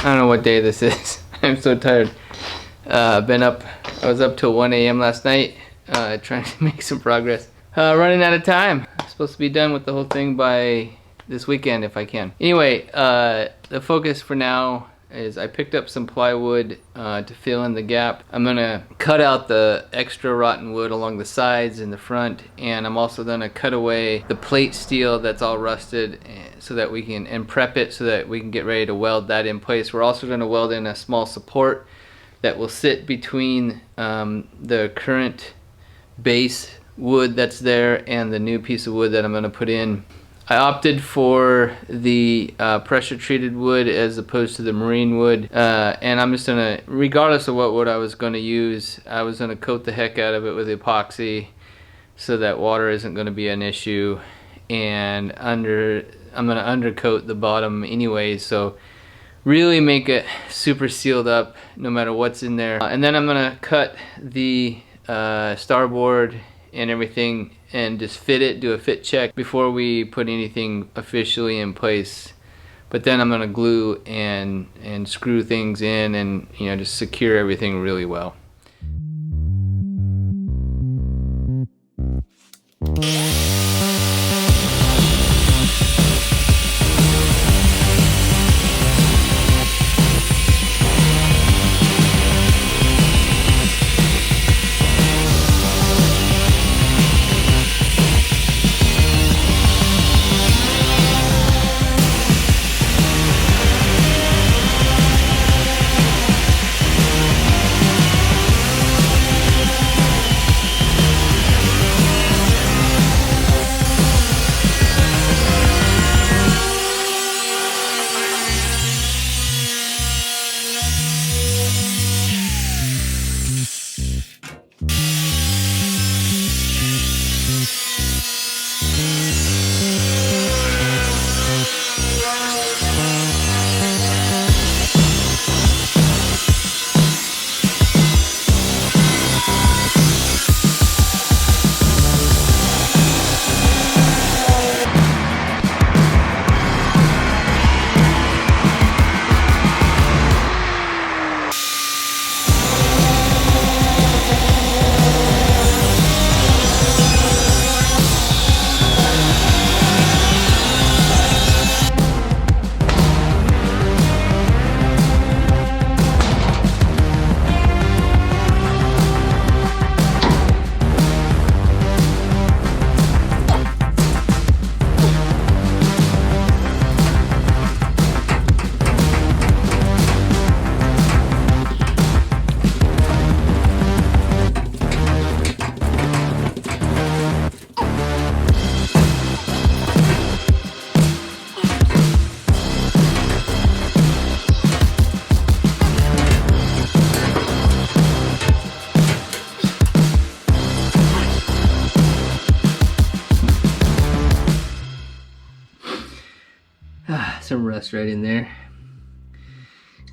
I don't know what day this is. I'm so tired. I was up till 1 a.m. last night trying to make some progress. Running out of time. I'm supposed to be done with the whole thing by this weekend if I can. Anyway, the focus for now is I picked up some plywood to fill in the gap. I'm gonna cut out the extra rotten wood along the sides and the front, and I'm also gonna cut away the plate steel that's all rusted so that we can, and prep it so that we can get ready to weld that in place. We're also gonna weld in a small support that will sit between the current base wood that's there and the new piece of wood that I'm gonna put in. I opted for the pressure treated wood as opposed to the marine wood, and I'm just gonna, regardless of what wood I was gonna use, I was gonna coat the heck out of it with epoxy so that water isn't gonna be an issue, and I'm gonna undercoat the bottom anyway, so really make it super sealed up no matter what's in there. And then I'm gonna cut the StarBoard and everything and just fit it, do a fit check before we put anything officially in place. But then I'm gonna glue and screw things in and, you know, just secure everything really well. Some rust right in there.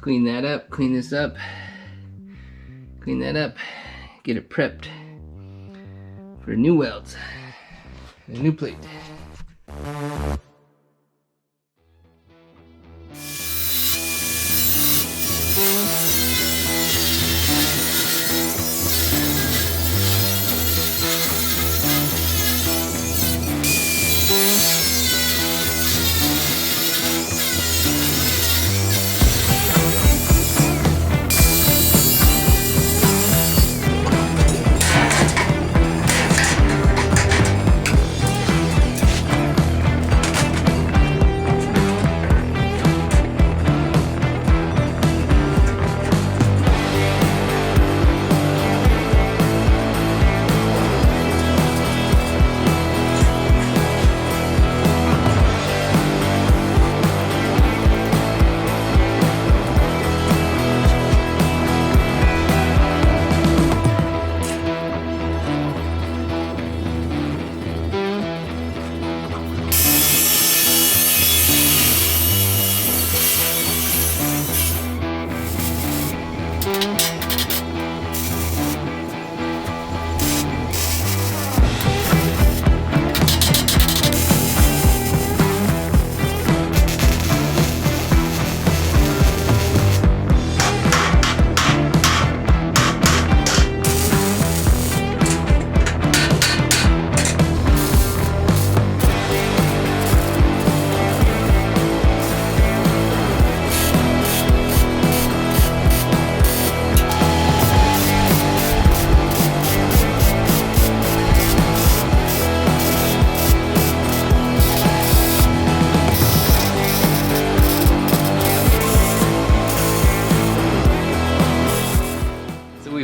Clean that up, clean this up, clean that up, get it prepped for new welds, a new plate.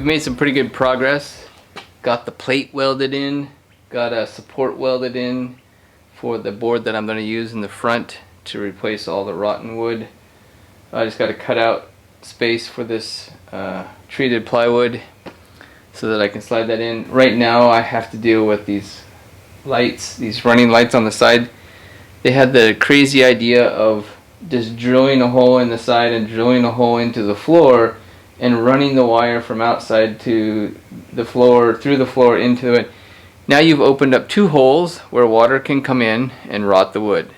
we've made some pretty good progress. Got the plate welded in, got a support welded in for the board that I'm going to use in the front to replace all the rotten wood. I just got to cut out space for this treated plywood so that I can slide that in. Right now I have to deal with these lights, these running lights on the side. They had the crazy idea of just drilling a hole in the side and drilling a hole into the floor and running the wire from outside to the floor, through the floor into it. Now you've opened up two holes where water can come in and rot the wood.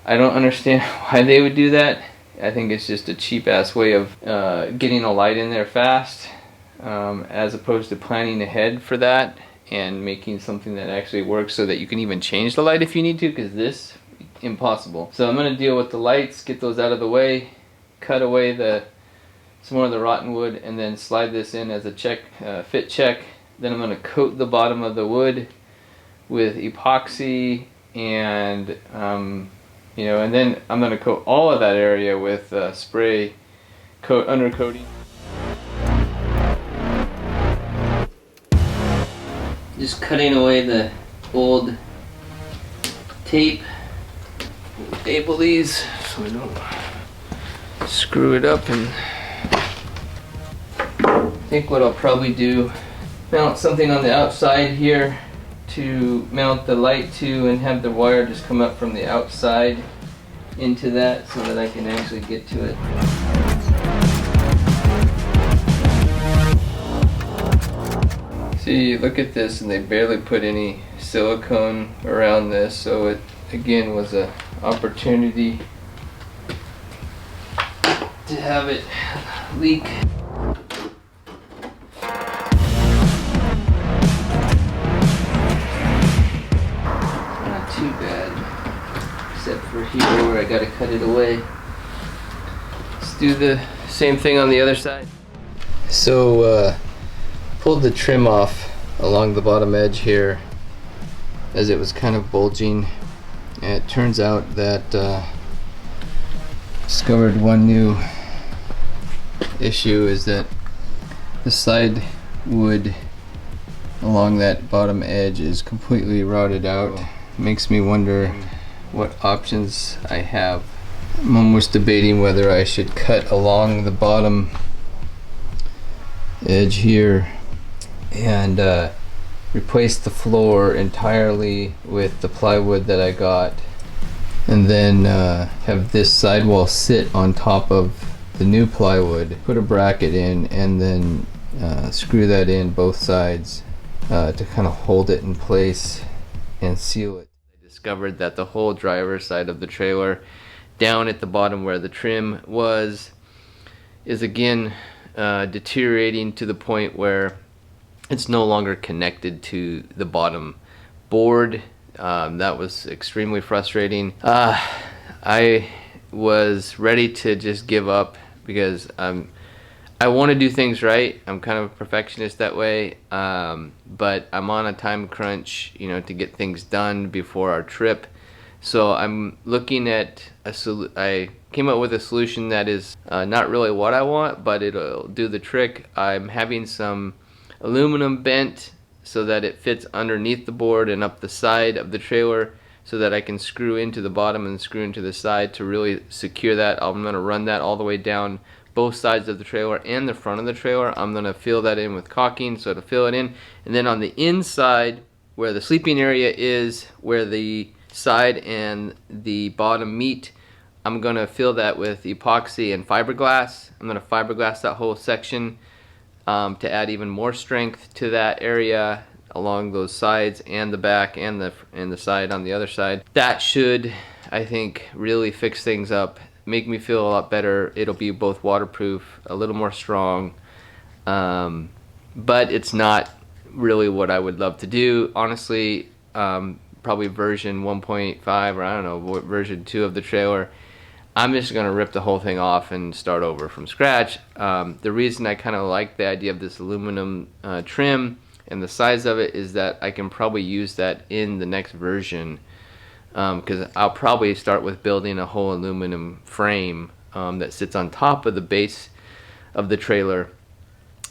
I don't understand why they would do that. I think it's just a cheap ass way of getting a light in there fast, as opposed to planning ahead for that and making something that actually works so that you can even change the light if you need to, because this, impossible. So I'm going to deal with the lights, get those out of the way, cut away some more of the rotten wood, and then slide this in as a fit check. Then I'm going to coat the bottom of the wood with epoxy and and then I'm going to coat all of that area with spray undercoating. Just cutting away the old tape. We'll label these so we don't screw it up. And I think what I'll probably do, mount something on the outside here to mount the light to, and have the wire just come up from the outside into that so that I can actually get to it. See, look at this, and they barely put any silicone around this, so it again was an opportunity to have it leak. Not too bad, except for here where I gotta cut it away. Let's do the same thing on the other side. So pulled the trim off along the bottom edge here as it was kind of bulging, and it turns out that discovered one new issue is that the side wood along that bottom edge is completely rotted out. Makes me wonder what options I have. I'm almost debating whether I should cut along the bottom edge here and replace the floor entirely with the plywood that I got, and then have this sidewall sit on top of the new plywood, put a bracket in, and then screw that in both sides to kind of hold it in place and seal it. I discovered that the whole driver's side of the trailer, down at the bottom where the trim was, is again deteriorating to the point where it's no longer connected to the bottom board. That was extremely frustrating. I was ready to just give up because I want to do things right. I'm kind of a perfectionist that way, but I'm on a time crunch, to get things done before our trip. So I'm looking at I came up with a solution that is not really what I want, but it'll do the trick. I'm having some aluminum bent so that it fits underneath the board and up the side of the trailer, so that I can screw into the bottom and screw into the side to really secure that. I'm going to run that all the way down both sides of the trailer and the front of the trailer. I'm going to fill that in with caulking, so to fill it in. And then on the inside, where the sleeping area is, where the side and the bottom meet, I'm going to fill that with epoxy and fiberglass. I'm going to fiberglass that whole section to add even more strength to that area along those sides and the back and the side on the other side. That should, I think, really fix things up, make me feel a lot better. It'll be both waterproof, a little more strong, but it's not really what I would love to do. Honestly, probably version 1.5 or I don't know what version 2 of the trailer, I'm just going to rip the whole thing off and start over from scratch. The reason I kind of like the idea of this aluminum trim and the size of it is that I can probably use that in the next version, because I'll probably start with building a whole aluminum frame that sits on top of the base of the trailer,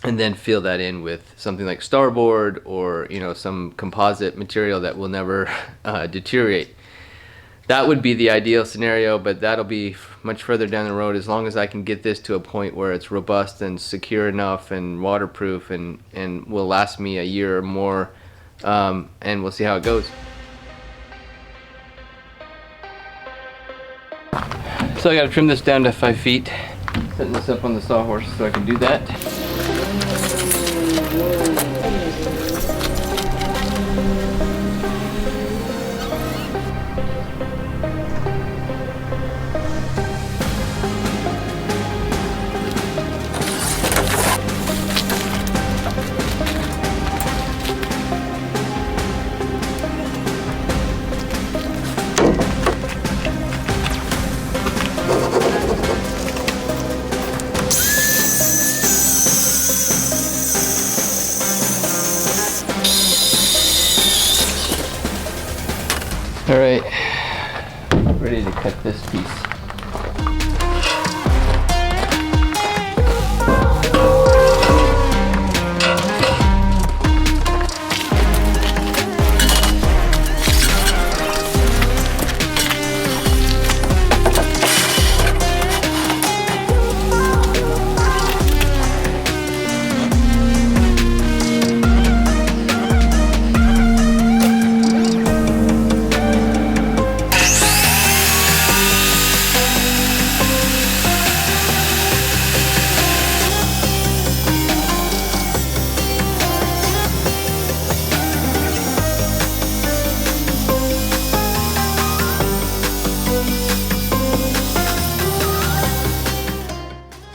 and then fill that in with something like StarBoard, or you know, some composite material that will never deteriorate. That would be the ideal scenario, but that'll be much further down the road. As long as I can get this to a point where it's robust and secure enough and waterproof and will last me a year or more, and we'll see how it goes. So I gotta trim this down to 5 feet. Setting this up on the sawhorse so I can do that. All right, ready to cut this piece.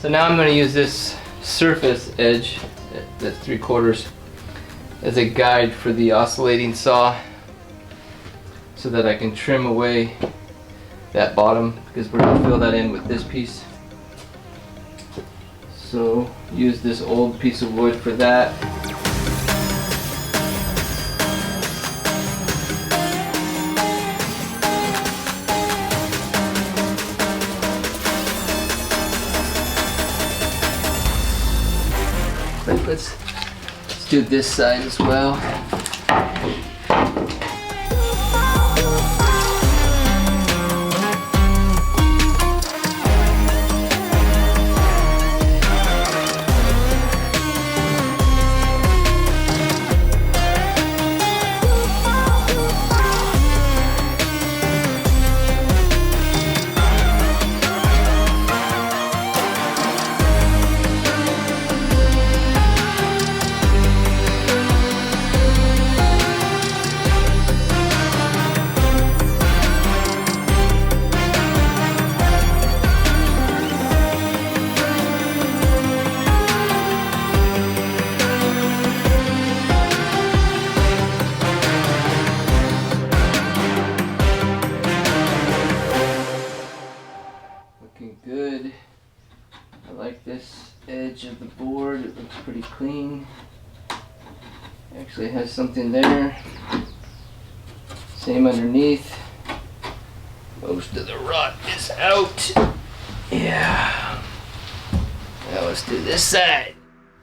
So now I'm going to use this surface edge, that's 3/4, as a guide for the oscillating saw, so that I can trim away that bottom, because we're going to fill that in with this piece. So use this old piece of wood for that. Let's do this side as well. Good. I like this edge of the board. It looks pretty clean. Actually has something there. Same underneath. Most of the rot is out. Yeah. Now let's do this side.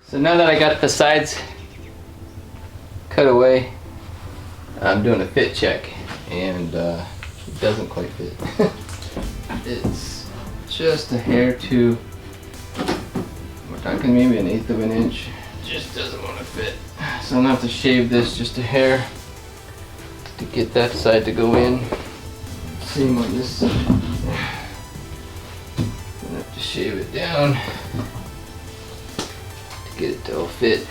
So now that I got the sides cut away, I'm doing a fit check, and it doesn't quite fit. It's just a hair too, we're talking maybe 1/8 of an inch. Just doesn't want to fit. So I'm gonna have to shave this just a hair to get that side to go in. Same on this side. I'm gonna have to shave it down to get it to all fit.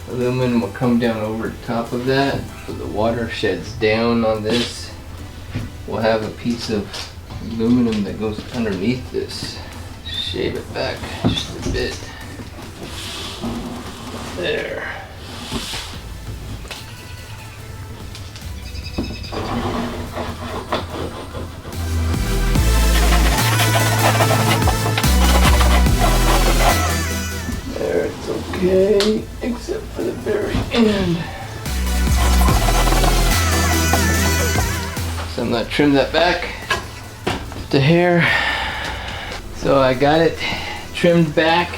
Aluminum will come down over the top of that, so the water sheds down on this. We'll have a piece of aluminum that goes underneath this. Shave it back just a bit. There. There, it's okay, except for the very end. So I'm gonna trim that back to hair. So I got it trimmed back.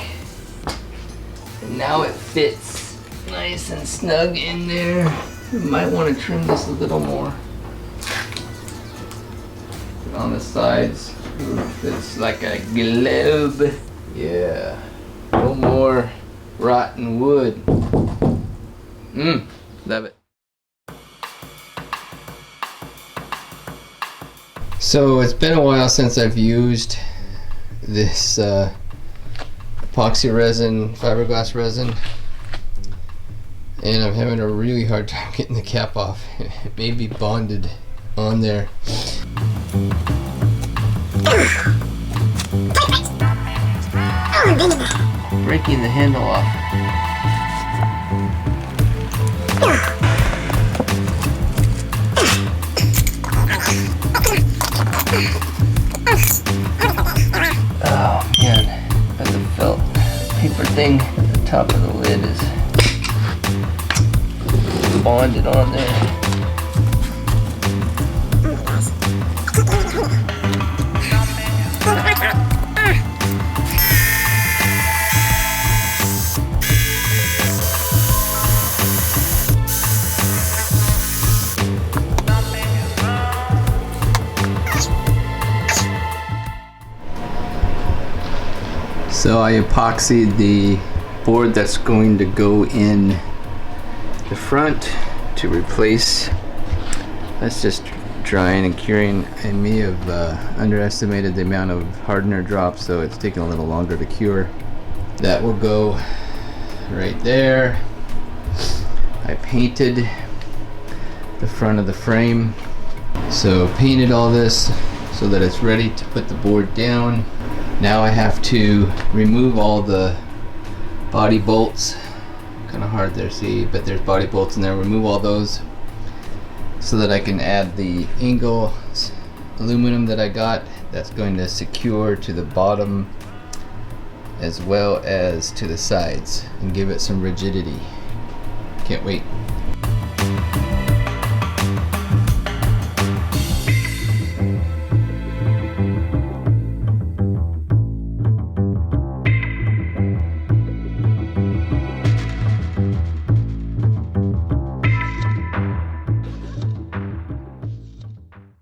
Now it fits nice and snug in there. You might want to trim this a little more. On the sides, it's like a globe. Yeah, no more rotten wood. Love it. So it's been a while since I've used this epoxy resin, fiberglass resin, and I'm having a really hard time getting the cap off. It may be bonded on there. Breaking the handle off. Oh man, but the felt paper thing at the top of the lid is bonded on there. So I epoxied the board that's going to go in the front to replace. That's just drying and curing. I may have underestimated the amount of hardener drops, so it's taking a little longer to cure. That will go right there. I painted the front of the frame. So painted all this so that it's ready to put the board down. Now I have to remove all the body bolts. Kind of hard there, see, but there's body bolts in there. Remove all those so that I can add the angle aluminum that I got. That's going to secure to the bottom as well as to the sides and give it some rigidity. Can't wait.